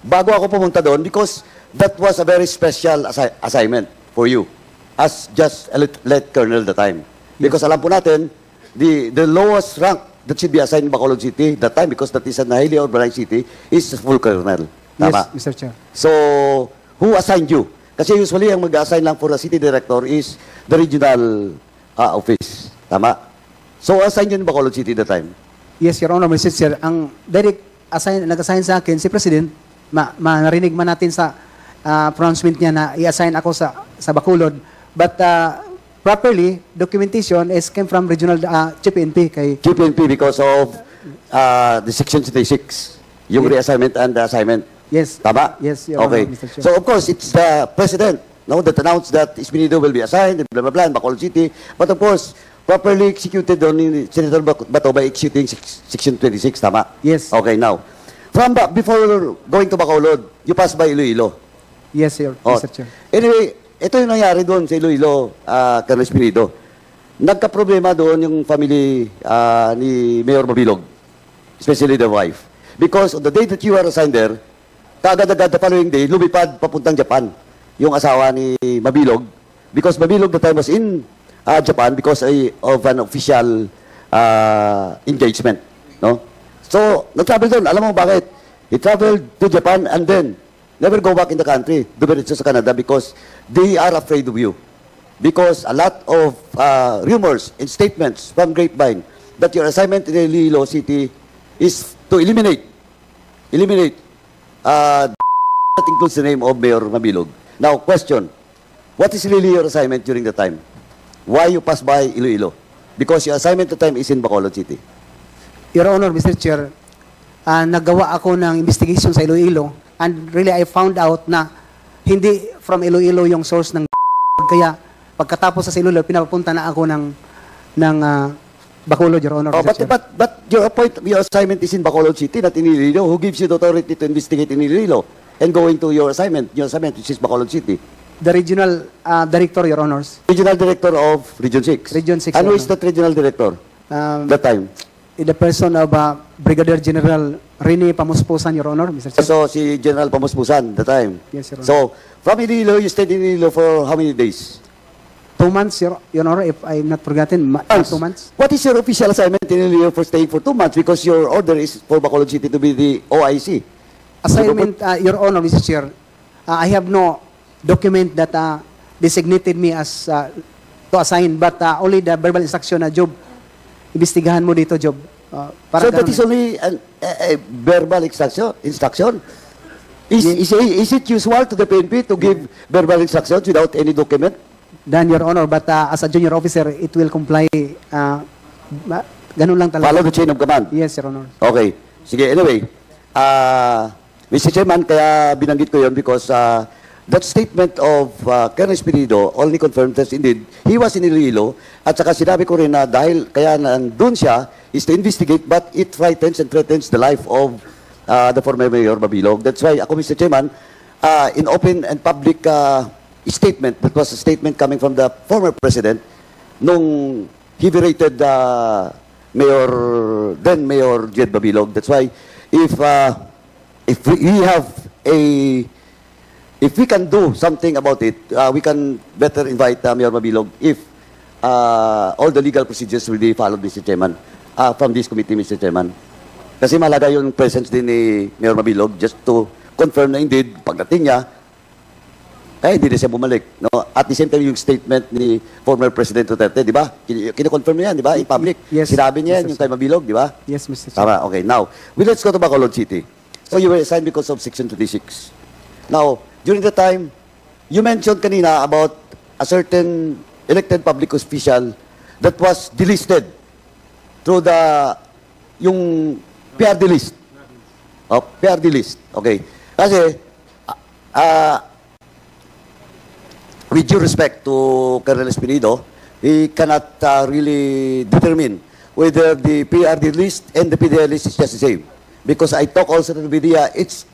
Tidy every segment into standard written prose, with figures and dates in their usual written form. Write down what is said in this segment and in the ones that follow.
bago ako pumunta doon because that was a very special assignment for you as just a lieutenant colonel at the time. Because alam po natin, the lowest rank that should be assigned in Bacolod City that time, because that is a highly urbanized city, is full colonel. Tama? Yes, Mr. Chair. So, who assigned you? Kasi usually, ang mag-assign lang for the city director is the regional office. Tama? So, assigned you in Bacolod City that time? Yes, Your Honor, Mr. Chair. Ang direct nag-assign sa akin, si President, narinig man natin sa pronouncement niya na i-assign ako sa Bacolod. But properly, documentation came from regional Chief PNP. Chief PNP because of the Section 36, yung reassignment and the assignment. Yes. Tama? Yes, Your Honor, okay. Mr. Chair. So, of course, it's the President that announced that Espinido will be assigned, blah, blah, blah, in Bacolod City. But, of course, properly executed on Senator Bato by executing Section 26. Tama? Yes. Okay, now. Before going to Bacolod, you passed by Iloilo. Yes, Mr. Chair. Anyway, ito yung nangyari doon sa Iloilo, Colonel Espinido. Nagka-problema doon yung family ni Mayor Mabilog, especially the wife. Because on the day that you were assigned there, kaagad-agad the following day, lumipad papuntang Japan yung asawa ni Mabilog. Because Mabilog the time was in Japan because of an official engagement. No? So, nag-travel doon. Alam mo bakit? He traveled to Japan and then never go back in the country, dumiretso sa Canada because they are afraid of you. Because a lot of rumors and statements from Grapevine that your assignment in Iloilo City is to eliminate that includes the name of Mayor Mabilog. Now, question, what is really your assignment during the time? Why you pass by Iloilo? Because your assignment at the time is in Bacolod City. Your Honor, Mr. Chair, naggawa ako ng investigation sa Iloilo and really I found out na hindi from Iloilo yung source ng kaya pagkatapos sa Iloilo, pinapapunta na ako ng Bacolod, Your Honor. But your assignment is in Bacolod City, not in Iloilo. Who gives you the authority to investigate in Iloilo and going to your assignment which is Bacolod City? The regional director, Your Honors. Regional director of Region 6. Region 6. And who is that regional director that time? The person of Brigadier General Rene Pamuspusan, Your Honor, Mr. Chair. So, si General Pamuspusan that time. Yes, Your Honor. So, from Iloilo, you stayed in Iloilo for how many days? 2 months, Your Honor, if I'm not forgotten. 2 months. What is your official assignment in Iloilo for staying for 2 months? Because your order is for Bacolod City to be the OIC. Assignment, Your Honor, Mr. Chair, I have no document that designated me as to assign, but only the verbal instruction na job. Investigahan mo dito, job. So that is only a verbal instruction? Is it usual to the PNP to give verbal instructions without any document? Then, Your Honor, but as a junior officer, it will comply. Ganun lang talaga. Follow the chain of command? Yes, Your Honor. Okay. Sige, anyway. Mr. Chairman, kaya binanggit ko yun because that statement of Colonel Espinido only confirmed that indeed he was in Iloilo at saka sinabi ko rin na dahil kaya nandun siya is to investigate but it frightens and threatens the life of the former Mayor Mabilog. That's why ako, Mr. Chairman, in open and public statement, that was a statement coming from the former President nung he berated then Mayor Jed Mabilog. That's why if we can do something about it, we can better invite Mayor Mabilog if all the legal procedures will be followed, Mr. Chairman, from this committee, Mr. Chairman. Kasi malaga yung presence din ni Mayor Mabilog just to confirm na indeed, pagdating niya, hindi na siya bumalik. No? At the same time, yung statement ni former President Duterte, di ba? Kino-confirm niya yan, di ba? In public. Yes. Sinabi niya yan, yung kay Mabilog, di ba? Yes, Mr. Chair. Tama, okay. Now, let's go to Bacolod City. So you were assigned because of Section 26. Now, during the time, you mentioned kanina about a certain elected public official that was delisted through yung PRD list. Oh, PRD list. Okay. Kasi, with due respect to Colonel Espinido, he cannot really determine whether the PRD list and the PDL list is just the same. Because I talk also to the media, it's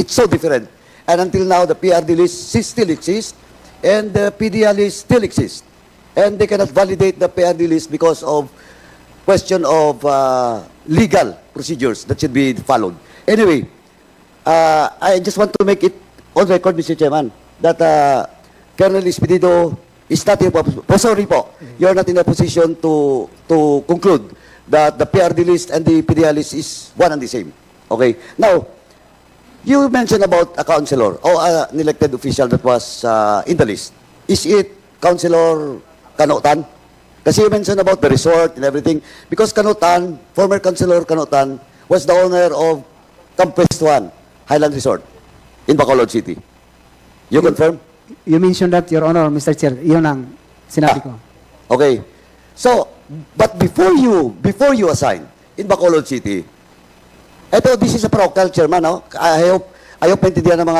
so different. And until now, the PRD list still exists, and the PDL list still exists. And they cannot validate the PRD list because of question of legal procedures that should be followed. Anyway, I just want to make it on record, Mr. Chairman, that Colonel Espirido is not in a sorry po, you're not in a position to conclude that the PRD list and the PDL list is one and the same. Okay? Now, you mentioned about a councilor or an elected official that was in the list. Is it Councilor Kanotan? Kasi you mentioned about the resort and everything. Because Kanotan, former Councilor Kanotan, was the owner of Camp West 1, Highland Resort, in Bacolod City. You confirm? You mentioned that, Your Honor, Mr. Chair. Yun ang sinabi ko. Okay. So, but before you assign in Bacolod City, this is a parochial, Chairman, no? I hope maintindihan ng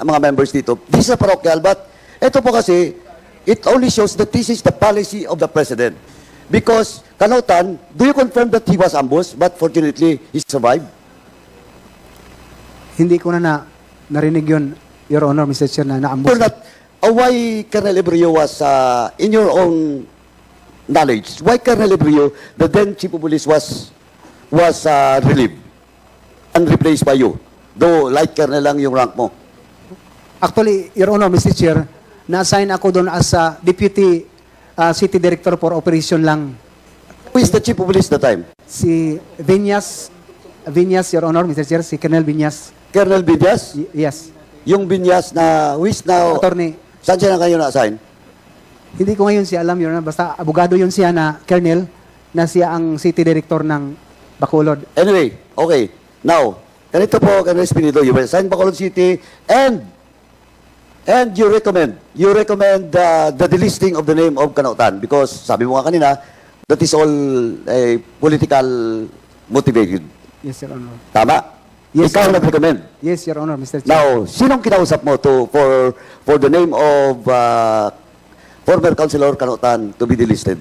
mga members dito. This is a parochial, but ito po kasi, it only shows that this is the policy of the President. Because, Kanotan, do you confirm that he was ambushed, but fortunately, he survived? Hindi ko na narinig yun, Your Honor, Mr. Chair, na naambush. For that, why Colonel Ebrio was, in your own knowledge, why Colonel Ebrio, the then Chief of Police, was relieved and replaced by you? Though light colonel lang yung rank mo. Actually, Your Honor, Mr. Chair, na-assign ako doon as Deputy City Director for Operation lang. Who is the Chief of Police that time? Si Vinyas, Your Honor, Mr. Chair, si Colonel Vinyas. Colonel Binyas? Yes. Yung Binyas na, who is now, Attorney. saan siya na kayo na-assign? Hindi ko ngayon siya alam, Your Honor. Basta abogado yun siya na Colonel, na siya ang City Director ng Bacolod. Anyway, okay. Now, ganito po, Colonel Espirido, you were assigned Bacolod City and you recommend the delisting of the name of Kanotan because sabi mo nga kanina, that is all political motivated. Yes, Your Honor. Tama? Yes, Ikaw Your Honor. nag-recommend. Yes, Your Honor, Mr. Chair. Now, sinong kinausap mo for the name of former Councilor Kanotan to be delisted?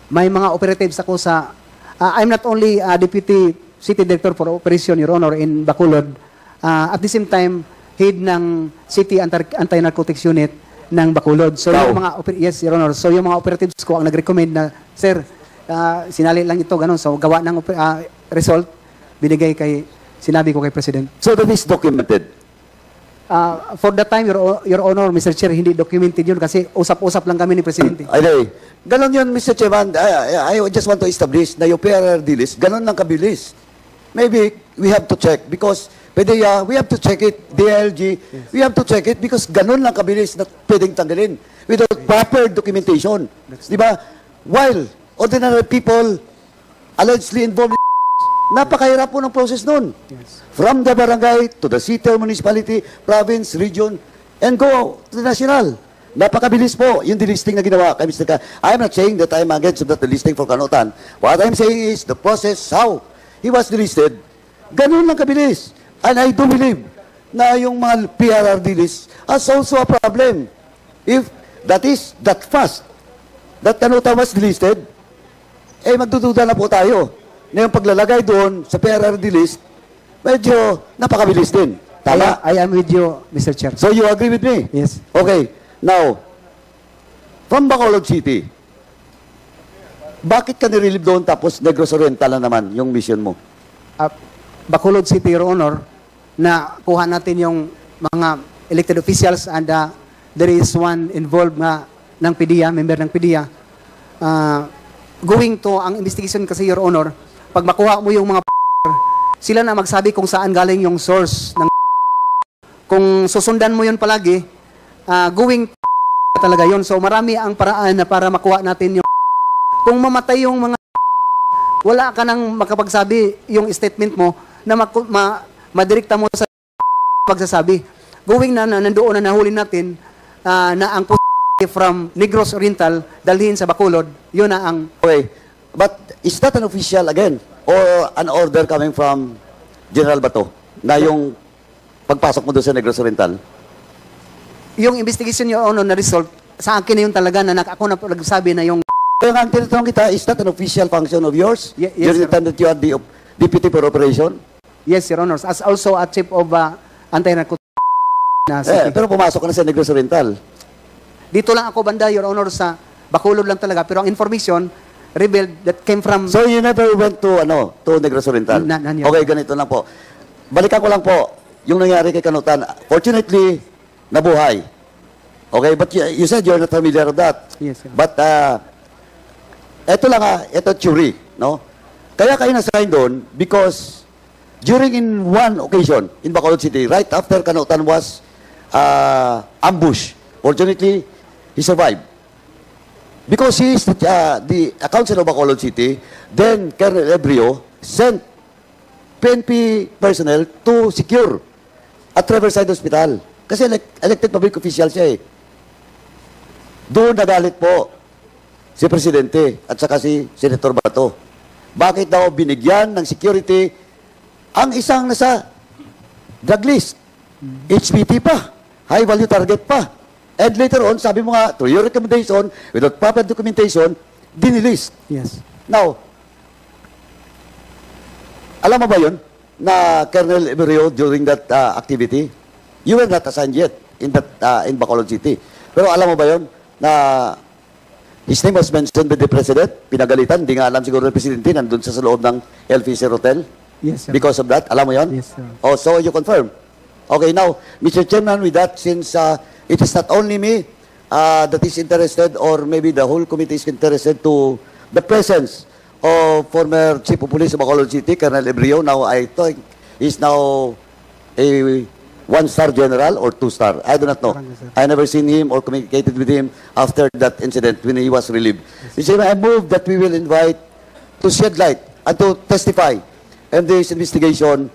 May mga operatives ako sa... I'm not only Deputy City Director for Operation, Your Honor, in Bacolod. At the same time, head ng City Anti-Narcotics Unit ng Bacolod. So, Wow. yung mga... Yes, Your Honor. So, yung mga operatives ko ang nag-recommend na, Sir, sinali lang ito, ganun. So, gawa ng result, binigay sinabi ko kay President. So that is documented. For that time, Your Honor, Mr. Chair, hindi documented yun kasi usap-usap lang kami ni Presidente. Anyway, ganon yun, Mr. Chairman. I just want to establish na yung PRRD list, ganon lang kabilis. Maybe we have to check because PDEA, we have to check it. DLG, we have to check it because ganon lang kabilis na pwedeng tanggalin without proper documentation. Di ba? While ordinary people allegedly involved in napakahirap po ng process nun. Yes. From the barangay to the city or municipality, province, region, and go to the national. Napakabilis po yung delisting na ginawa kay Mr. Ka. I'm not saying that I'm against that delisting for Kanotan. What I'm saying is the process, how he was delisted, ganun lang kabilis. And I do believe na yung mga PRRD list has also a problem. If that is that fast, that Kanotan was delisted, magdududa na po tayo na yung paglalagay doon sa PRRD list, medyo napakabilis din. Tama? I am with you, Mr. Chair. So you agree with me? Yes. Okay. Now, from Bacolod City, bakit ka nirelieve doon tapos Negros Oriental na naman yung mission mo? Bacolod City, Your Honor, na kuha natin yung mga elected officials and there is one involved nga ng PDEA, member ng PDEA. Going to ang investigation kasi, Your Honor, pag makuha mo yung mga sila na magsabi kung saan galing yung source ng kung susundan mo yun palagi, going talaga yun. So marami ang paraan na para makuha natin yung kung mamatay yung mga wala ka nang makapagsabi yung statement mo na madirekta mo sa pagsasabi. Going na nandoon na nahuli natin na ang from Negros Oriental dalhin sa Bacolod, yun na ang... Okay. But is that an official again? Or an order coming from General Bato na yung pagpasok mo doon sa Negros Oriental? Yung investigation Your Honor na result, sa akin na yun talaga na ako na nagsabi na yung... Kaya nga, tinatanong kita, is that an official function of yours? Yes, During the sir. time that you are the Deputy for Operation? Yes, Your Honor. As also a chief of anti-narcotics na city. Pero pumasok ka na sa Negros Oriental. Dito lang ako banda, Your Honor, sa Bacolod lang talaga. Pero ang information revealed that came from... So you never went to Negros Oriental? None yet. Okay, ganito lang po. Balikan ko lang po yung nangyari kay Kanutan. Fortunately, nabuhay. Okay, but you said you're not familiar with that. Yes, sir. But, eto lang ito theory, no? Kaya kayo na-sign doon because during in one occasion in Bacolod City, right after Kanutan was ambushed, fortunately, he survived. Because he is the council of Bacolod City, then Colonel Ebrio sent PNP personnel to secure at Riverside Hospital. Kasi elected public official siya eh. Doon nagalit po si Presidente at saka si Senator Bato. Bakit daw binigyan ng security ang isang nasa drug list? HPT pa. High value target pa. And later on, sabi mo nga, through your recommendation, without proper documentation, dinilist. Yes. Now, alam mo ba yun, na Colonel Emerio during that activity, you were not assigned yet in that in Bacolod City. Pero alam mo ba yun, na his name was mentioned by the President, pinagalitan, hindi nga alam siguro ng Presidente, nandun sa loob ng El Fisher Hotel. Yes, sir. Because of that, alam mo yun? Yes, sir. Oh, so you confirm. Okay, now, Mr. Chairman, with that, since it is not only me that is interested, or maybe the whole committee is interested to the presence of former Chief of Police of Bacolod City, Colonel Ebrio. Now, I think he's now a one-star general or two-star. I do not know. I never seen him or communicated with him after that incident when he was relieved. Mr. Chairman, I move that we will invite to shed light and to testify in this investigation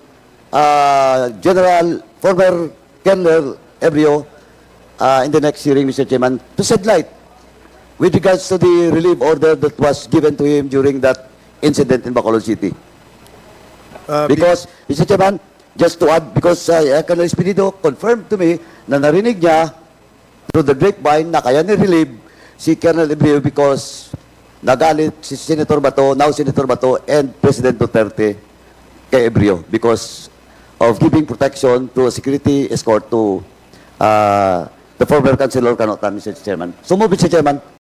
former Colonel Ebrio in the next hearing, Mr. Chairman, to shed light with regards to the relief order that was given to him during that incident in Bacolod City. Because, Mr. Chairman, just to add, because Colonel Espinido confirmed to me na narinig niya through the grapevine na kaya ni-relieve si Colonel Ebrio because nagalit si Senator Bato, now Senator Bato, and President Duterte kay Ebrio because of giving protection to a security escort to the former Councilor Kanutan, Mr. Chairman. So move, Mr. Chairman.